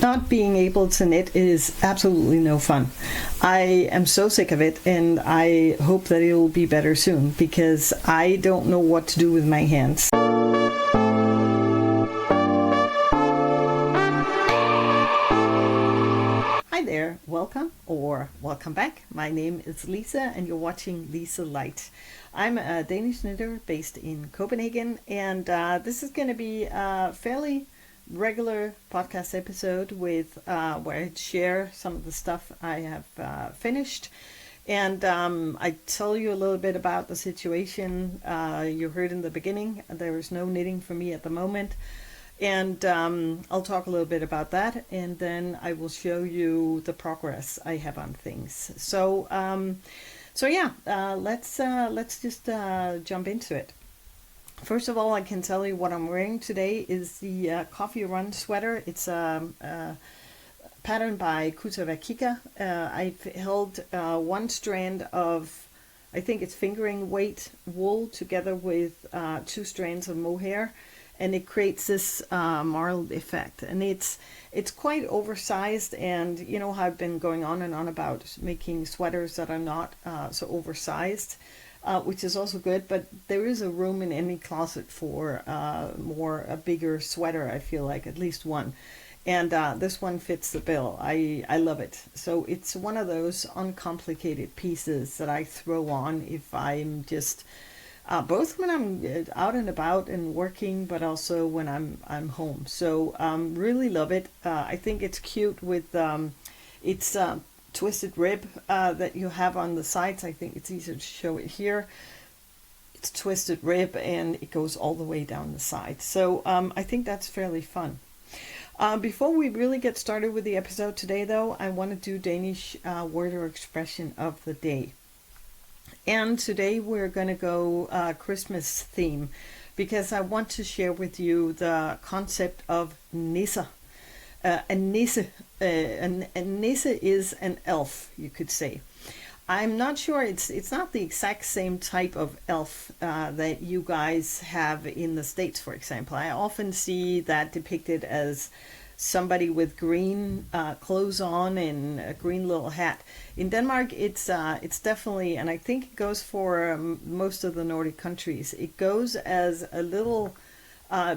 not being able to knit is absolutely no fun. I am so sick of it, and I hope that it will be better soon because I don't know what to do with my hands. Hi there, welcome or welcome back. My name is Lisa and you're watching LiseLight. I'm a Danish knitter based in Copenhagen, and this is going to be a fairly regular podcast episode with where I share some of the stuff I have finished, and I tell you a little bit about the situation. You heard in the beginning there is no knitting for me at the moment, and I'll talk a little bit about that, and then I will show you the progress I have on things. So yeah, let's just jump into it. First of all, I can tell you what I'm wearing today is the Coffee Run sweater. It's a pattern by Kutavakika. I've held one strand of, I think it's fingering weight wool together with 2 strands of mohair, and it creates this marled effect. And it's quite oversized, and you know how I've been going on and on about making sweaters that are not so oversized. Which is also good, but there is a room in any closet for a bigger sweater, I feel like, at least one. And this one fits the bill. I love it. So it's one of those uncomplicated pieces that I throw on if I'm just, both when I'm out and about and working, but also when I'm home. So really love it. I think it's cute with, it's twisted rib that you have on the sides. I think it's easier to show it here. It's twisted rib and it goes all the way down the side. So I think that's fairly fun. Before we really get started with the episode today, though, I want to do Danish word or expression of the day. And today we're going to go Christmas theme, because I want to share with you the concept of nisse. A nisse is an elf, you could say. I'm not sure, it's not the exact same type of elf that you guys have in the States, for example. I often see that depicted as somebody with green clothes on and a green little hat. In Denmark, it's definitely, and I think it goes for most of the Nordic countries, it goes as a little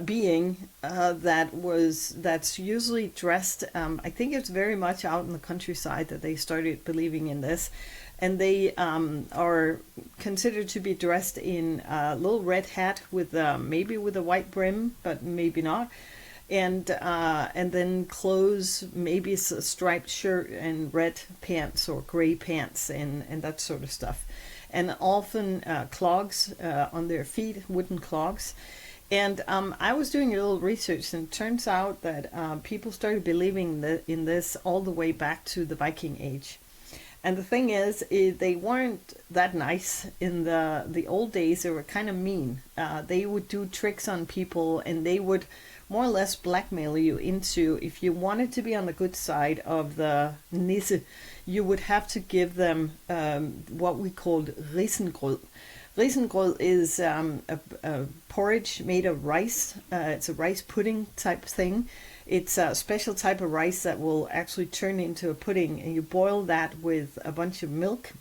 being that's usually dressed. I think it's very much out in the countryside that they started believing in this, and they are considered to be dressed in a little red hat with maybe with a white brim, but maybe not, and then clothes, maybe it's a striped shirt and red pants or gray pants and that sort of stuff, and often clogs on their feet, wooden clogs. And I was doing a little research, and it turns out that people started believing in this all the way back to the Viking Age. And the thing is, they weren't that nice in the old days. They were kind of mean. They would do tricks on people, and they would more or less blackmail you into, if you wanted to be on the good side of the nisse, you would have to give them what we called risengrød. Risengrød is a porridge made of rice. It's a rice pudding type thing. It's a special type of rice that will actually turn into a pudding, and you boil that with a bunch of milk.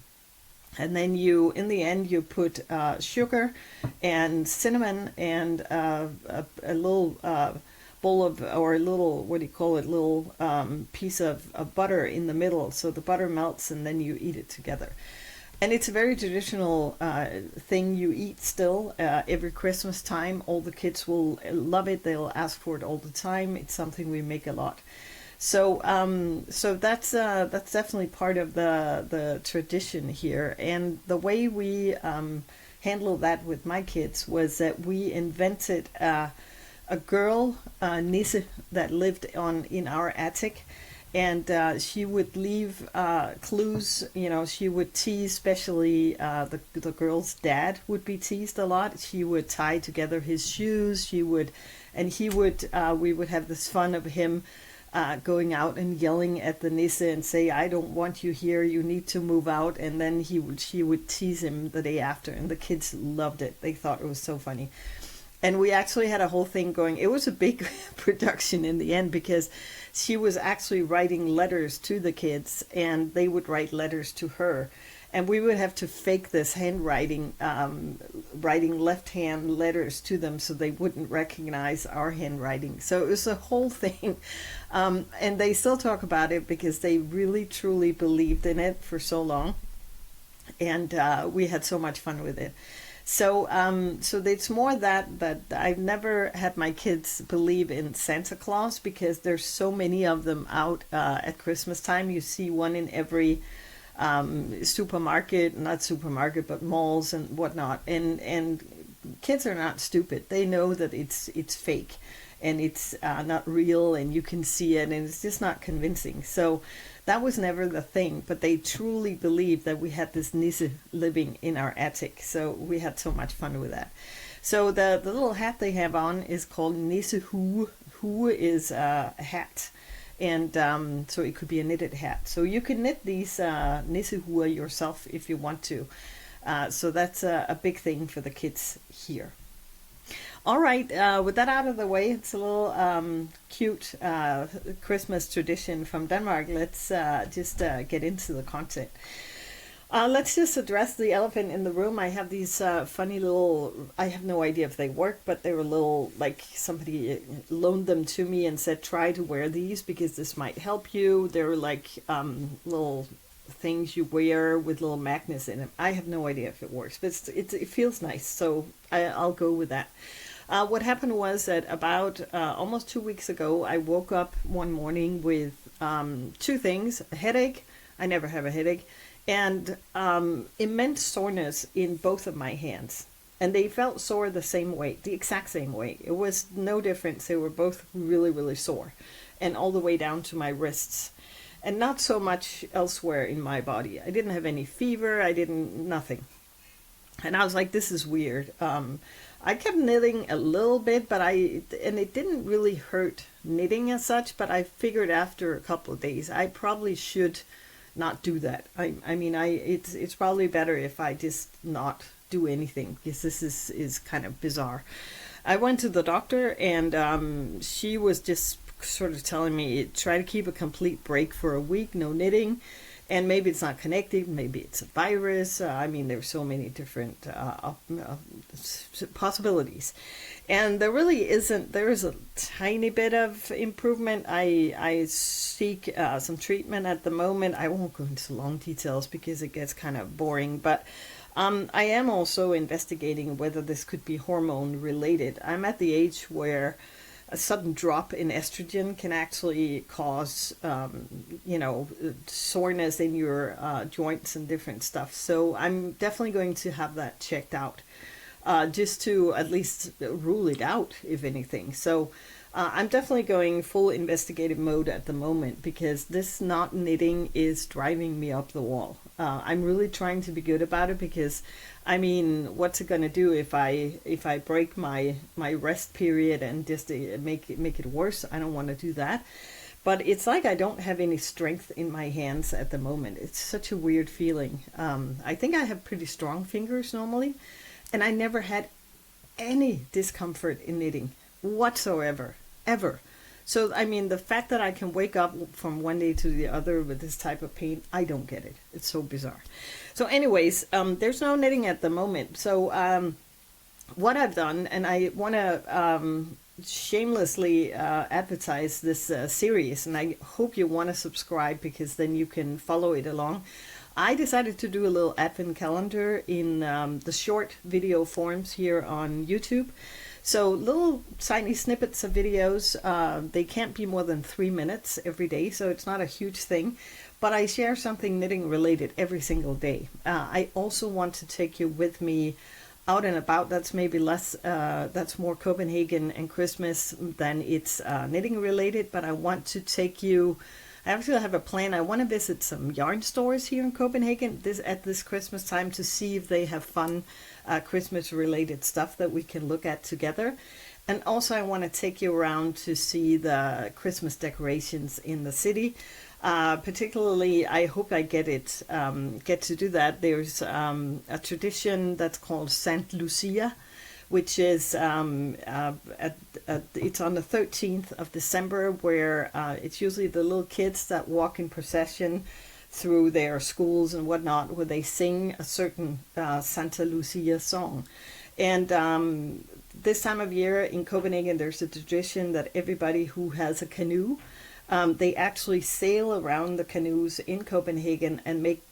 And then in the end, you put sugar and cinnamon and a little bowl of, or a little, what do you call it, little piece of butter in the middle. So the butter melts and then you eat it together. And it's a very traditional thing you eat still every Christmas time. All the kids will love it. They'll ask for it all the time. It's something we make a lot. So that's definitely part of the tradition here. And the way we handled that with my kids was that we invented a girl nisse that lived in our attic. And she would leave clues, you know, she would tease, especially the girl's dad would be teased a lot. She would tie together his shoes, we would have this fun of him going out and yelling at the nisse and say, I don't want you here, you need to move out. And then she would tease him the day after, and the kids loved it. They thought it was so funny. And we actually had a whole thing going. It was a big production in the end because she was actually writing letters to the kids and they would write letters to her. And we would have to fake this handwriting, writing left-hand letters to them so they wouldn't recognize our handwriting. So it was a whole thing. And they still talk about it because they really, truly believed in it for so long. And we had so much fun with it. So it's more that I've never had my kids believe in Santa Claus because there's so many of them out at Christmas time. You see one in every supermarket, not supermarket, but malls and whatnot. And kids are not stupid. They know that it's fake and it's not real, and you can see it, and it's just not convincing. So that was never the thing, but they truly believed that we had this Nisse living in our attic. So we had so much fun with that. So the little hat they have on is called Nisse Hue. Hue is a hat. And so it could be a knitted hat. So you can knit these Nisse Hue yourself if you want to. So that's a big thing for the kids here. All right, with that out of the way, it's a little cute Christmas tradition from Denmark. Let's just get into the content. Let's just address the elephant in the room. I have these funny little, I have no idea if they work, but they were little, like somebody loaned them to me and said, try to wear these because this might help you. They're like little things you wear with little magnets in them. I have no idea if it works, but it feels nice, so I'll go with that. What happened was that about almost 2 weeks ago, I woke up one morning with two things: a headache. I never have a headache. And immense soreness in both of my hands. And they felt sore the same way, the exact same way. It was no difference. They were both really, really sore. And all the way down to my wrists. And not so much elsewhere in my body. I didn't have any fever. Nothing. And I was like, this is weird. I kept knitting a little bit, and it didn't really hurt knitting as such, but I figured after a couple of days, I probably should not do that. It's probably better if I just not do anything, because this is kind of bizarre. I went to the doctor, and she was just sort of telling me, try to keep a complete break for a week, no knitting, and maybe it's not connected, maybe it's a virus. There's so many different possibilities. And there really isn't. There is a tiny bit of improvement. I seek some treatment at the moment. I won't go into long details because it gets kind of boring. But I am also investigating whether this could be hormone related. I'm at the age where a sudden drop in estrogen can actually cause, soreness in your joints and different stuff. So I'm definitely going to have that checked out. Just to at least rule it out, if anything. So I'm definitely going full investigative mode at the moment because this not knitting is driving me up the wall. I'm really trying to be good about it because, what's it going to do if I break my rest period and just make it worse? I don't want to do that. But it's like I don't have any strength in my hands at the moment. It's such a weird feeling. I think I have pretty strong fingers normally. And I never had any discomfort in knitting whatsoever, ever. So, the fact that I can wake up from one day to the other with this type of pain, I don't get it. It's so bizarre. So anyways, there's no knitting at the moment. So what I've done, and I want to shamelessly advertise this series, and I hope you want to subscribe because then you can follow it along. I decided to do a little advent calendar in the short video forms here on YouTube. So little tiny snippets of videos. They can't be more than 3 minutes every day, so it's not a huge thing. But I share something knitting related every single day. I also want to take you with me out and about. That's maybe less, that's more Copenhagen and Christmas than it's knitting related, but I want to take you. I actually have a plan. I want to visit some yarn stores here in Copenhagen at this Christmas time to see if they have fun Christmas-related stuff that we can look at together. And also I want to take you around to see the Christmas decorations in the city. Particularly, I hope I get to do that. There's a tradition that's called Saint Lucia, which is it's on the 13th of December, where it's usually the little kids that walk in procession through their schools and whatnot, where they sing a certain Santa Lucia song. And this time of year in Copenhagen, there's a tradition that everybody who has a canoe, they actually sail around the canoes in Copenhagen and make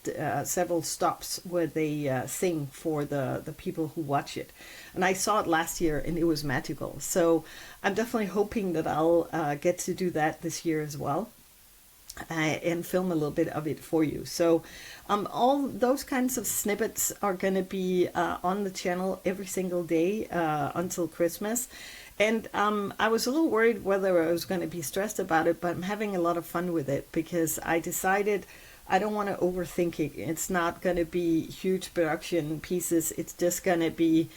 several stops where they sing for the people who watch it. And I saw it last year and it was magical. So I'm definitely hoping that I'll get to do that this year as well. And film a little bit of it for you. So all those kinds of snippets are going to be on the channel every single day until Christmas. And I was a little worried whether I was going to be stressed about it, but I'm having a lot of fun with it because I decided I don't want to overthink it. It's not going to be huge production pieces. It's just going to be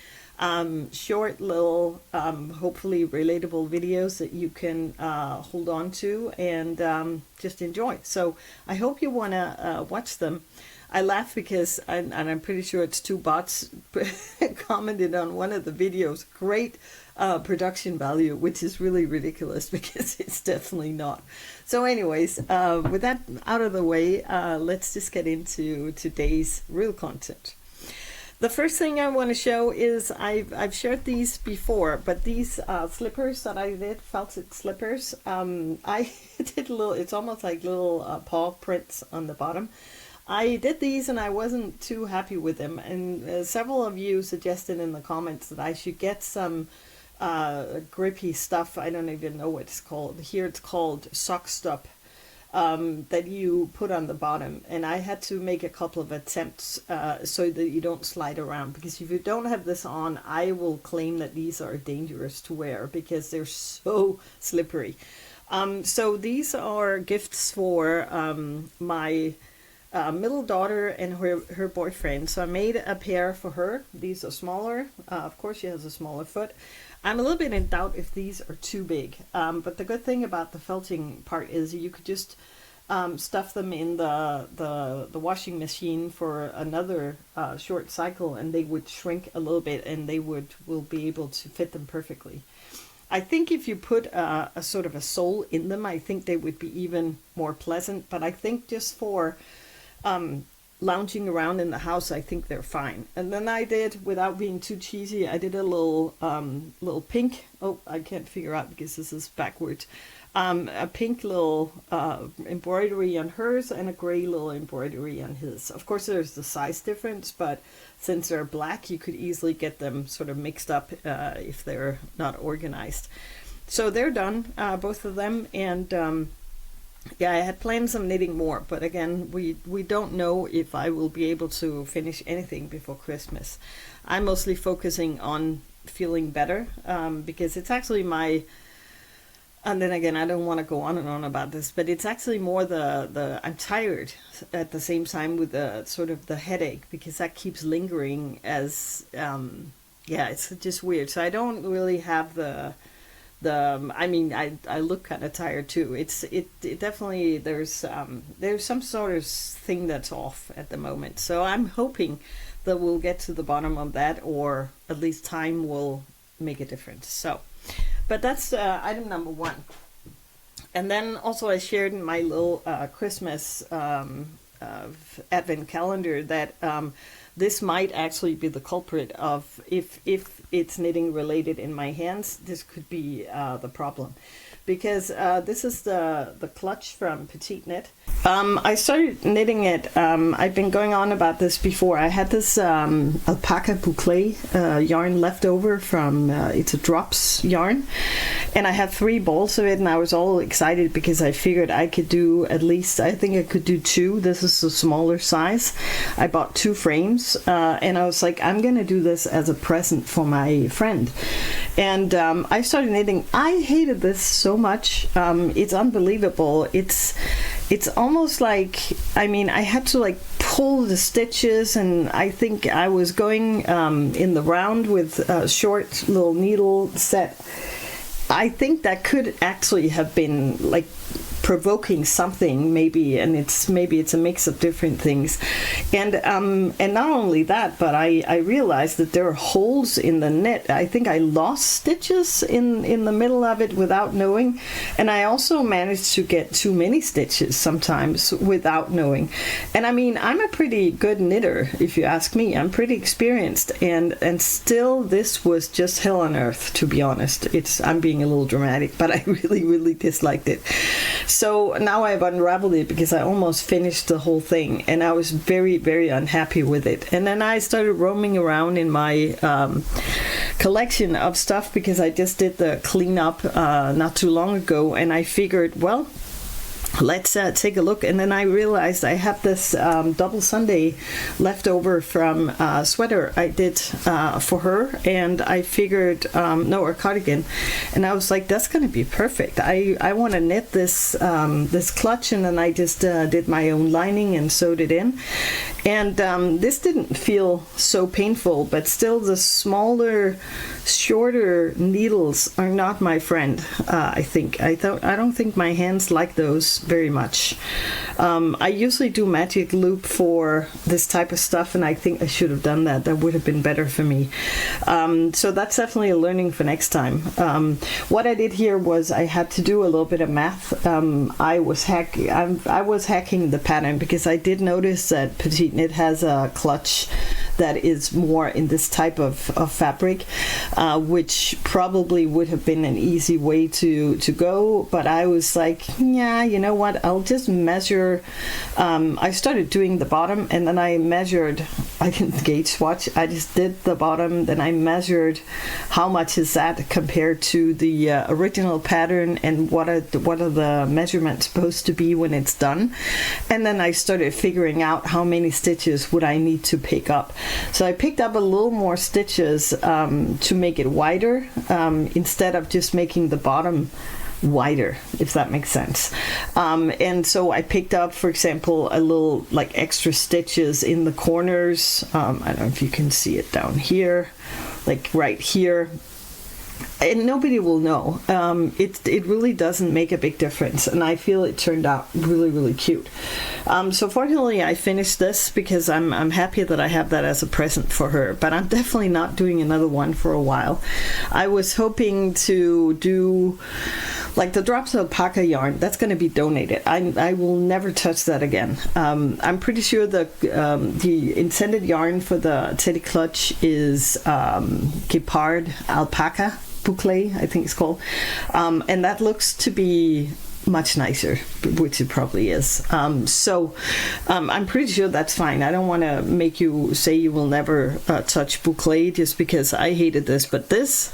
short little, hopefully relatable videos that you can hold on to and just enjoy. So I hope you want to watch them. I laugh because, and I'm pretty sure it's 2 bots commented on one of the videos, great production value, which is really ridiculous because it's definitely not. So anyways, with that out of the way, let's just get into today's real content. The first thing I want to show is I've shared these before, but these slippers that I did, felted slippers, I did a little, it's almost like little paw prints on the bottom. I did these and I wasn't too happy with them, and several of you suggested in the comments that I should get some grippy stuff. I don't even know what it's called. Here it's called sock stop. That you put on the bottom, and I had to make a couple of attempts so that you don't slide around, because if you don't have this on, I will claim that these are dangerous to wear because they're so slippery. So these are gifts for my middle daughter and her boyfriend. So I made a pair for her. These are smaller. Of course she has a smaller foot. I'm a little bit in doubt if these are too big, but the good thing about the felting part is you could just stuff them in the washing machine for another short cycle, and they would shrink a little bit, and they will be able to fit them perfectly. I think if you put a sort of a sole in them, I think they would be even more pleasant, but I think just for lounging around in the house, I think they're fine. And then I did, without being too cheesy, I did a little pink, oh, I can't figure out because this is backwards, a pink little embroidery on hers and a gray little embroidery on his. Of course there's the size difference, but since they're black you could easily get them sort of mixed up if they're not organized. So they're done, both of them, and yeah, I had plans on knitting more, but again, we don't know if I will be able to finish anything before Christmas. I'm mostly focusing on feeling better, because it's actually my, and then again, I don't want to go on and on about this, but it's actually more the I'm tired at the same time with the sort of the headache, because that keeps lingering as, yeah, it's just weird. So I don't really have I mean, I look kind of tired too. It definitely, there's some sort of thing that's off at the moment. So I'm hoping that we'll get to the bottom of that, or at least time will make a difference. So, but that's item number 1. And then also I shared in my little Christmas advent calendar that this might actually be the culprit of, if it's knitting related in my hands, this could be the problem. Because this is the clutch from Petite Knit. I started knitting it, I've been going on about this before. I had this alpaca boucle yarn left over from, it's a drops yarn. And I had 3 balls of it, and I was all excited because I figured I could do at least, I think I could do 2. This is the smaller size. I bought 2 frames, and I was like, I'm gonna do this as a present for my friend. And I started knitting. I hated this so much. It's unbelievable. It's almost like, I mean, I had to like pull the stitches, and I think I was going in the round with a short little needle set. I think that could actually have been like provoking something, maybe, and maybe it's a mix of different things. And not only that, but I realized that there are holes in the knit. I think I lost stitches in the middle of it without knowing, and I also managed to get too many stitches sometimes without knowing. And I mean, I'm a pretty good knitter, if you ask me. I'm pretty experienced, and still this was just hell on earth, to be honest. I'm being a little dramatic, but I really disliked it. So now I've unraveled it because I almost finished the whole thing, and I was very unhappy with it. And then I started roaming around in my collection of stuff because I just did the cleanup not too long ago, and I figured, well, let's take a look. And then I realized I have this double Sunday left over from a sweater I did for her, and I figured, a cardigan, and I was like, that's going to be perfect. I want to knit this clutch, and then I just did my own lining and sewed it in. And this didn't feel so painful, but still the smaller, shorter needles are not my friend. I think I don't think my hands like those very much. I usually do magic loop for this type of stuff, and I think I should have done that. That would have been better for me. So that's definitely a learning for next time. What I did here was I had to do a little bit of math. I was hacking the pattern because I did notice that Petite Knit has a clutch that is more in this type of fabric, which probably would have been an easy way to go, but I was like, yeah, you know what, I'll just measure. I started doing the bottom, and then I measured. I didn't gauge swatch, I just did the bottom, then I measured how much is that compared to the original pattern, and what are the measurements supposed to be when it's done. And then I started figuring out how many stitches would I need to pick up. So I picked up a little more stitches to make it wider, instead of just making the bottom wider, if that makes sense. And so I picked up, for example, a little like extra stitches in the corners. I don't know if you can see it down here, like right here. And nobody will know. It really doesn't make a big difference, and I feel it turned out really cute. So fortunately I finished this because I'm happy that I have that as a present for her, but I'm definitely not doing another one for a while. I was hoping to do like the drops of alpaca yarn. That's going to be donated. I will never touch that again. I'm pretty sure the intended yarn for the teddy clutch is Guépard alpaca boucle, I think it's called, and that looks to be much nicer, which it probably is. So I'm pretty sure that's fine. I don't want to make you say you will never touch boucle just because I hated this, but this,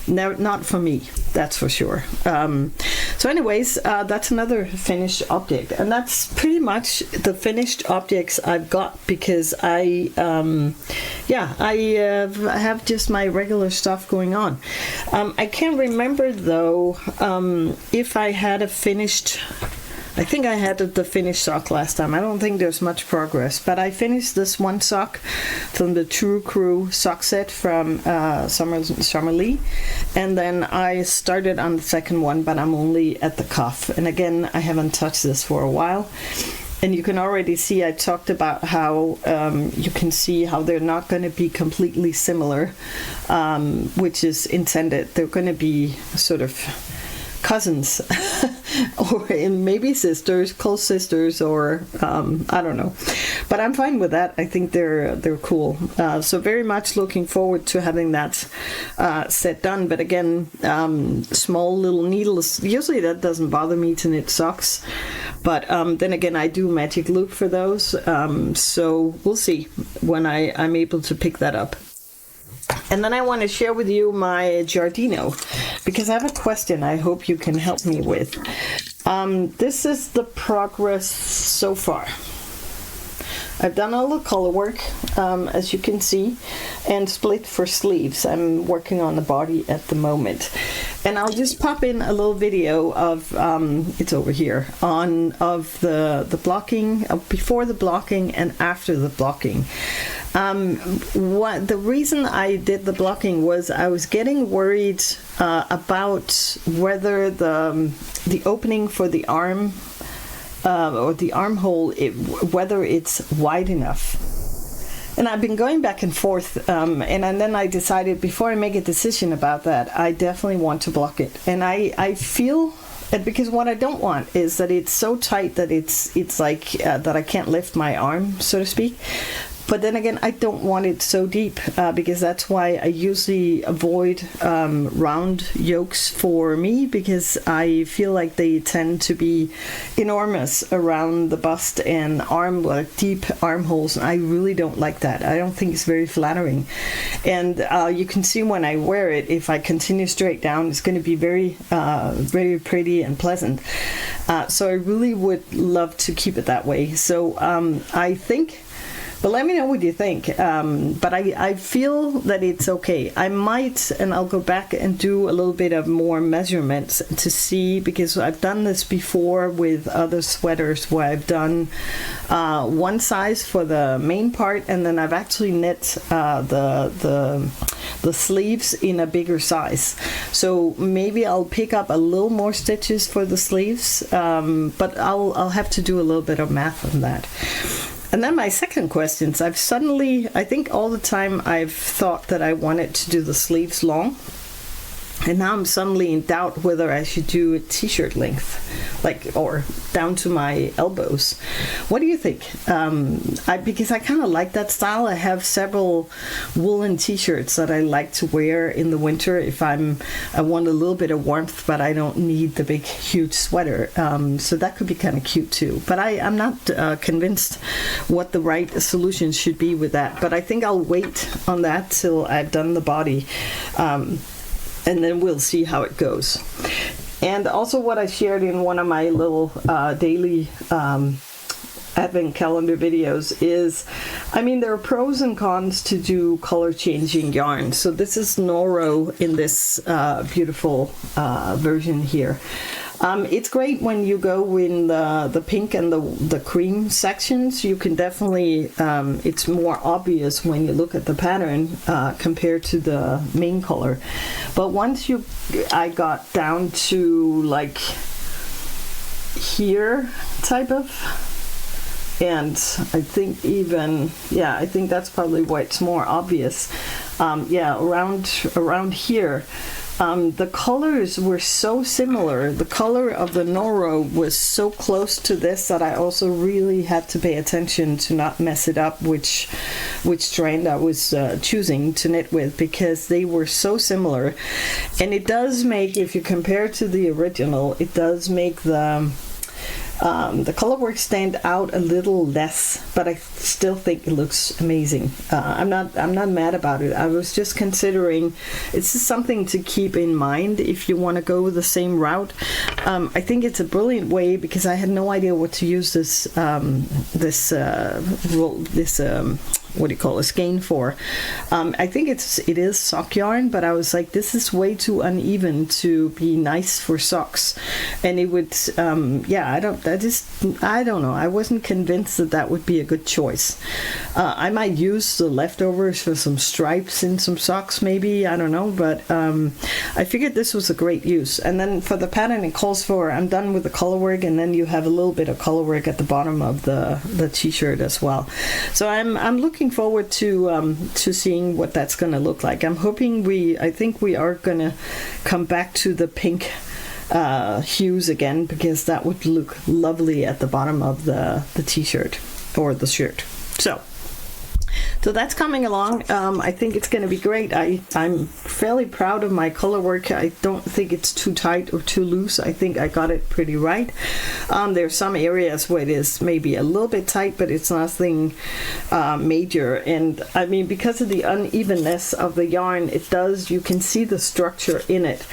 not for me, that's for sure. So anyways, that's another finished object, and that's pretty much the finished objects I've got, because I have just my regular stuff going on. I can't remember though if I had a finished. I think I had the finished sock last time. I don't think there's much progress, but I finished this one sock from the True Crew sock set from Summer Lee, and then I started on the second one, but I'm only at the cuff. And again, I haven't touched this for a while. And you can already see I talked about how you can see how they're not going to be completely similar, which is intended. They're going to be sort of cousins or maybe sisters, close sisters, or I don't know, but I'm fine with that. I think they're cool. So very much looking forward to having that set done. But again, small little needles, usually that doesn't bother me to knit socks, but then again I do magic loop for those, so we'll see when I'm able to pick that up. And then I want to share with you my Giardino, because I have a question I hope you can help me with. This is the progress so far. I've done all the color work, as you can see, and split for sleeves. I'm working on the body at the moment. And I'll just pop in a little video of, it's over here, of the blocking, before the blocking and after the blocking. The reason I did the blocking was I was getting worried about whether the opening for the arm or the armhole, whether it's wide enough. And I've been going back and forth, and then I decided before I make a decision about that, I definitely want to block it. And I feel, because what I don't want is that it's so tight that it's like that I can't lift my arm, so to speak. But then again, I don't want it so deep because that's why I usually avoid round yokes for me, because I feel like they tend to be enormous around the bust and arm, like deep armholes. And I really don't like that. I don't think it's very flattering. And you can see when I wear it, if I continue straight down, it's going to be very, very pretty and pleasant. So I really would love to keep it that way. So I think... But let me know what you think. But I feel that it's okay. I might, and I'll go back and do a little bit of more measurements to see, because I've done this before with other sweaters where I've done one size for the main part, and then I've actually knit the sleeves in a bigger size. So maybe I'll pick up a little more stitches for the sleeves, but I'll have to do a little bit of math on that. And then my second question is, I think all the time I've thought that I wanted to do the sleeves long. And now I'm suddenly in doubt whether I should do a t-shirt length, or down to my elbows. What do you think? Because I kind of like that style. I have several woolen t-shirts that I like to wear in the winter if I want a little bit of warmth, but I don't need the big, huge sweater. So that could be kind of cute too. But I'm not convinced what the right solution should be with that. But I think I'll wait on that till I've done the body. And then we'll see how it goes. And also what I shared in one of my little daily advent calendar videos is, there are pros and cons to do color changing yarn. So this is Noro in this beautiful version here. It's great when you go in the pink and the cream sections. You can definitely, it's more obvious when you look at the pattern compared to the main color. But once I got down to like here type of, and I think even, I think that's probably why it's more obvious. Around here. The colors were so similar. The color of the Noro was so close to this that I also really had to pay attention to not mess it up, which strand I was choosing to knit with, because they were so similar. And it does make, if you compare to the original, it does make the color work stand out a little less, but I still think it looks amazing. I'm not mad about it. I was just considering it's just something to keep in mind if you want to go the same route. I think it's a brilliant way, because I had no idea what to use this what do you call a skein for. I think it is sock yarn, but I was like, this is way too uneven to be nice for socks. And it would, I don't know. I wasn't convinced that would be a good choice. I might use the leftovers for some stripes in some socks, maybe, I don't know, but I figured this was a great use. And then for the pattern, it calls for, I'm done with the color work, and then you have a little bit of color work at the bottom of the t-shirt as well. So I'm looking forward to seeing what that's going to look like. I'm hoping I think we are going to come back to the pink hues again, because that would look lovely at the bottom of the t-shirt or the shirt. So that's coming along. I think it's going to be great. I'm fairly proud of my color work. I don't think it's too tight or too loose. I think I got it pretty right. There's some areas where it is maybe a little bit tight, but it's nothing major. And because of the unevenness of the yarn, you can see the structure in it.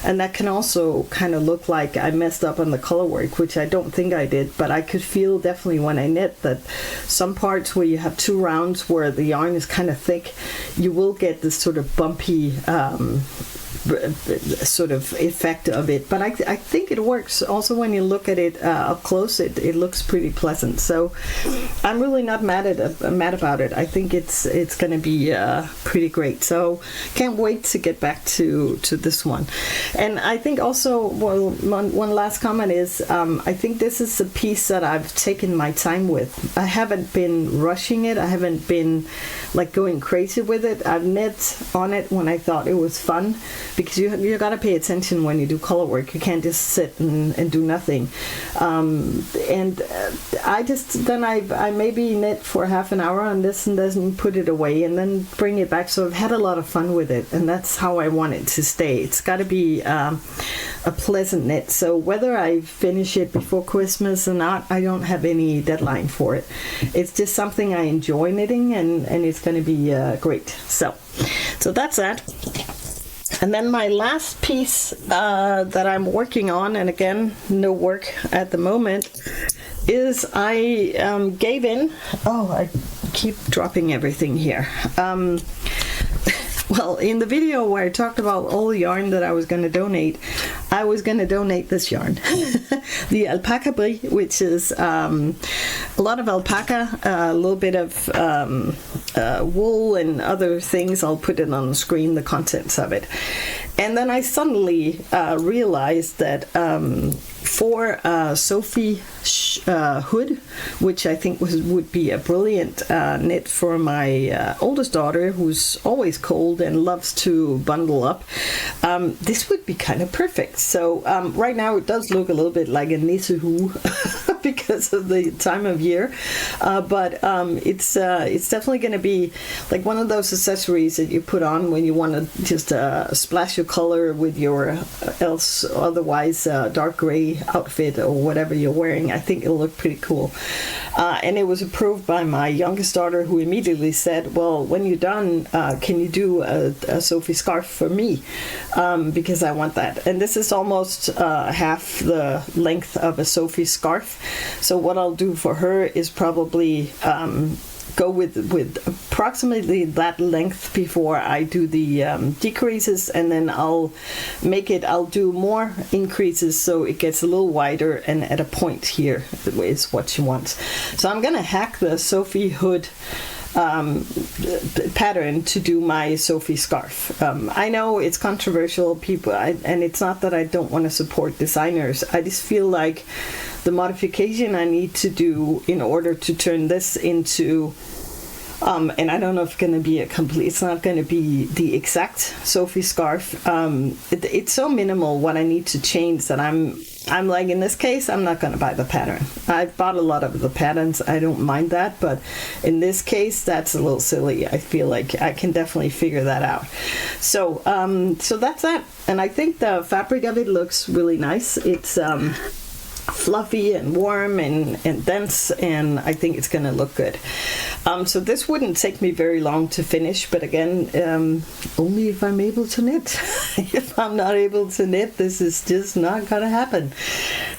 And that can also kind of look like I messed up on the color work, which I don't think I did, but I could feel definitely when I knit that some parts where you have two rounds where the yarn is kind of thick, you will get this sort of bumpy sort of effect of it. But I think it works. Also, when you look at it up close, it looks pretty pleasant. So I'm really not mad about it. I think it's going to be pretty great. So can't wait to get back to this one. And I think also, well, one last comment is I think this is a piece that I've taken my time with. I haven't been rushing it. I haven't been like going crazy with it. I've knit on it when I thought it was fun, because you got to pay attention when you do color work. You can't just sit and do nothing. I maybe knit for half an hour on this and then put it away and then bring it back. So I've had a lot of fun with it, and that's how I want it to stay. It's got to be a pleasant knit. So whether I finish it before Christmas or not, I don't have any deadline for it. It's just something I enjoy knitting, and it's going to be great. So that's that. And then my last piece that I'm working on, and again, no work at the moment, is I gave in. Oh, I keep dropping everything here. Well, in the video where I talked about all the yarn that I was going to donate, I was going to donate this yarn, the alpaca brie, which is a lot of alpaca, a little bit of wool and other things. I'll put it on the screen, the contents of it. And then I suddenly realized that for Sophie hood, which I think would be a brilliant knit for my oldest daughter, who's always cold and loves to bundle up, this would be kind of perfect. So right now it does look a little bit like a nissehue because of the time of year, but it's definitely going to be like one of those accessories that you put on when you want to just splash your color with your otherwise dark gray outfit or whatever you're wearing. I think it'll look pretty cool. And it was approved by my youngest daughter, who immediately said, well, when you're done, can you do a Sophie scarf for me? Because I want that. And this is almost half the length of a Sophie scarf. So what I'll do for her is probably go with approximately that length before I do the decreases, and then I'll do more increases so it gets a little wider and at a point here is what she wants. So I'm gonna hack the Sophie hood pattern to do my Sophie scarf. I know it's controversial, and it's not that I don't want to support designers. I just feel like the modification I need to do in order to turn this into and I don't know if it's going to be it's not going to be the exact Sophie scarf. It's so minimal what I need to change that I'm like, in this case, I'm not going to buy the pattern. I've bought a lot of the patterns. I don't mind that, but in this case, that's a little silly. I feel like I can definitely figure that out. So that's that. And I think the fabric of it looks really nice. It's fluffy and warm and dense, and I think it's going to look good. So this wouldn't take me very long to finish, but again, only if I'm able to knit. If I'm not able to knit, this is just not going to happen.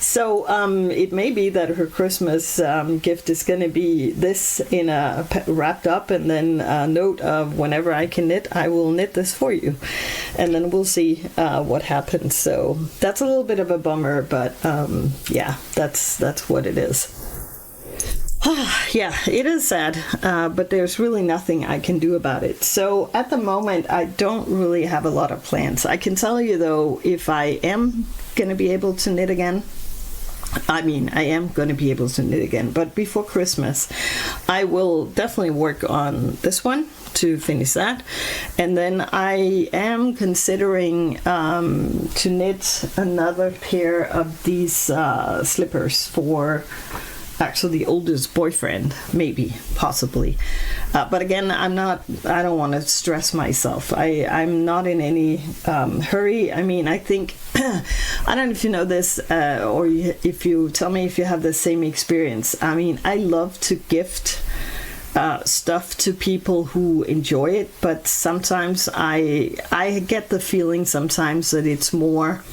So it may be that her Christmas gift is going to be this in a wrapped up, and then a note of whenever I can knit, I will knit this for you, and then we'll see what happens. So that's a little bit of a bummer, but yeah, that's what it is. Yeah, it is sad, but there's really nothing I can do about it. So at the moment, I don't really have a lot of plans. I can tell you, though, if I am going to be able to knit again, I am going to be able to knit again, but before Christmas, I will definitely work on this one to finish that. And then I am considering to knit another pair of these slippers for actually the oldest boyfriend, maybe, possibly. But again, I don't want to stress myself. I'm not in any hurry. I think, I don't know if you know this, or if you tell me if you have the same experience. I love to gift stuff to people who enjoy it, but sometimes I get the feeling sometimes that it's more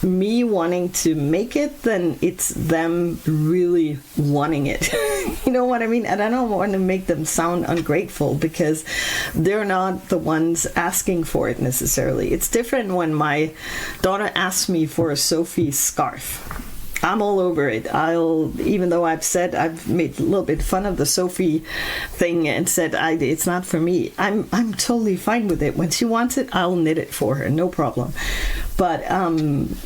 me wanting to make it than it's them really wanting it. You know what I mean? And I don't want to make them sound ungrateful, because they're not the ones asking for it necessarily. It's different when my daughter asks me for a Sophie scarf. I'm all over it. Even though I've made a little bit fun of the Sophie thing and said it's not for me, I'm totally fine with it. When she wants it, I'll knit it for her, no problem. But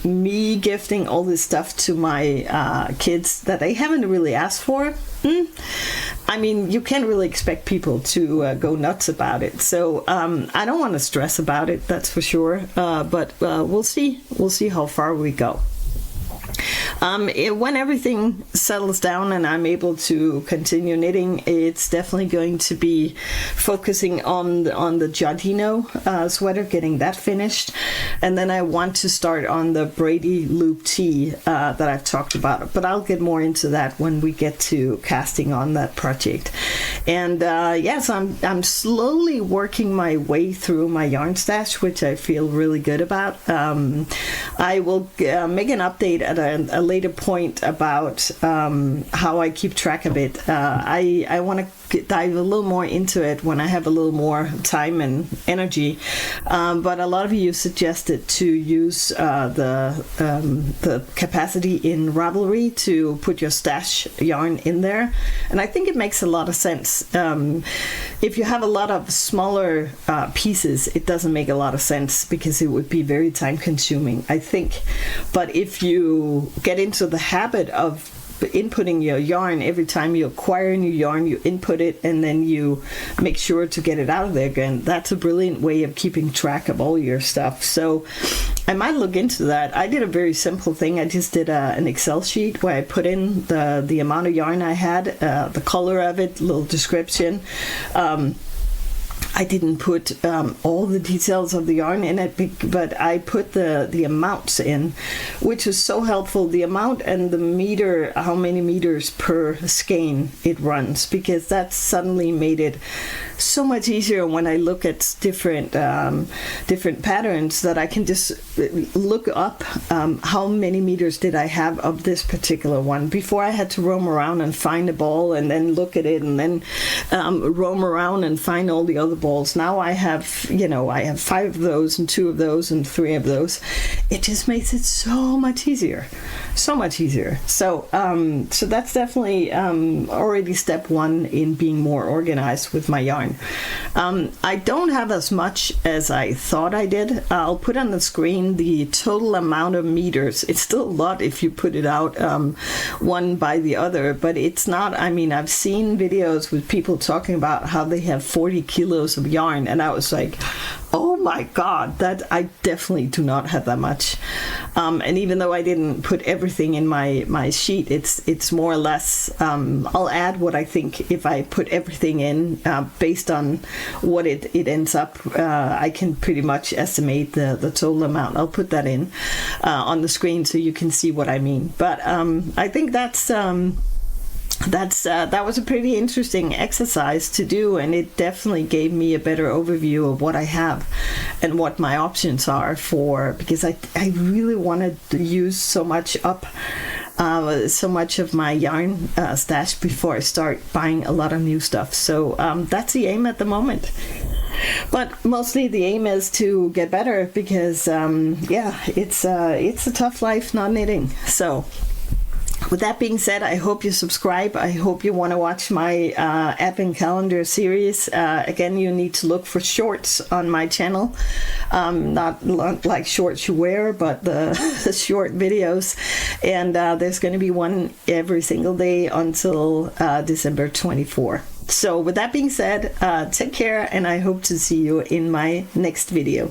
me gifting all this stuff to my kids that they haven't really asked for, I mean, you can't really expect people to go nuts about it. So I don't want to stress about it, that's for sure. But we'll see. We'll see how far we go. When everything settles down and I'm able to continue knitting, it's definitely going to be focusing on the Giardino sweater, getting that finished. And then I want to start on the Brady Loop Tee that I've talked about. But I'll get more into that when we get to casting on that project. And yes, I'm slowly working my way through my yarn stash, which I feel really good about. I will make an update at a later point about how I keep track of it. I want to dive a little more into it when I have a little more time and energy. But a lot of you suggested to use the capacity in Ravelry to put your stash yarn in there, and I think it makes a lot of sense. If you have a lot of smaller pieces, it doesn't make a lot of sense because it would be very time consuming, I think. But if you get into the habit of inputting your yarn every time you acquire new yarn, you input it and then you make sure to get it out of there again, that's a brilliant way of keeping track of all your stuff. So I might look into that. I did a very simple thing. I just did an Excel sheet where I put in the amount of yarn I had, the color of it, little description. I didn't put all the details of the yarn in it, but I put the amounts in, which was so helpful. The amount and the meter, how many meters per skein it runs, because that suddenly made it so much easier when I look at different patterns, that I can just look up how many meters did I have of this particular one. Before I had to roam around and find a ball and then look at it and then roam around and find all the other balls. Now I have 5 of those and 2 of those and 3 of those. It just makes it so much easier. So that's definitely already step 1 in being more organized with my yarn. I don't have as much as I thought I did. I'll put on the screen the total amount of meters. It's still a lot if you put it out one by the other, but it's not. I mean, I've seen videos with people talking about how they have 40 kilos of yarn, and I was like, oh my god, that I definitely do not have that much. And even though I didn't put everything in my sheet, it's more or less, I'll add what I think if I put everything in based on what it ends up. I can pretty much estimate the total amount. I'll put that in on the screen so you can see what I mean. But I think that was a pretty interesting exercise to do, and it definitely gave me a better overview of what I have and what my options are because I really wanted to use so much of my yarn stash before I start buying a lot of new stuff. So that's the aim at the moment. But mostly the aim is to get better because it's a tough life not knitting. So with that being said, I hope you subscribe. I hope you want to watch my Advent Calendar series. Again, you need to look for shorts on my channel. Not like shorts you wear, but the short videos. And there's going to be one every single day until December 24. So with that being said, take care, and I hope to see you in my next video.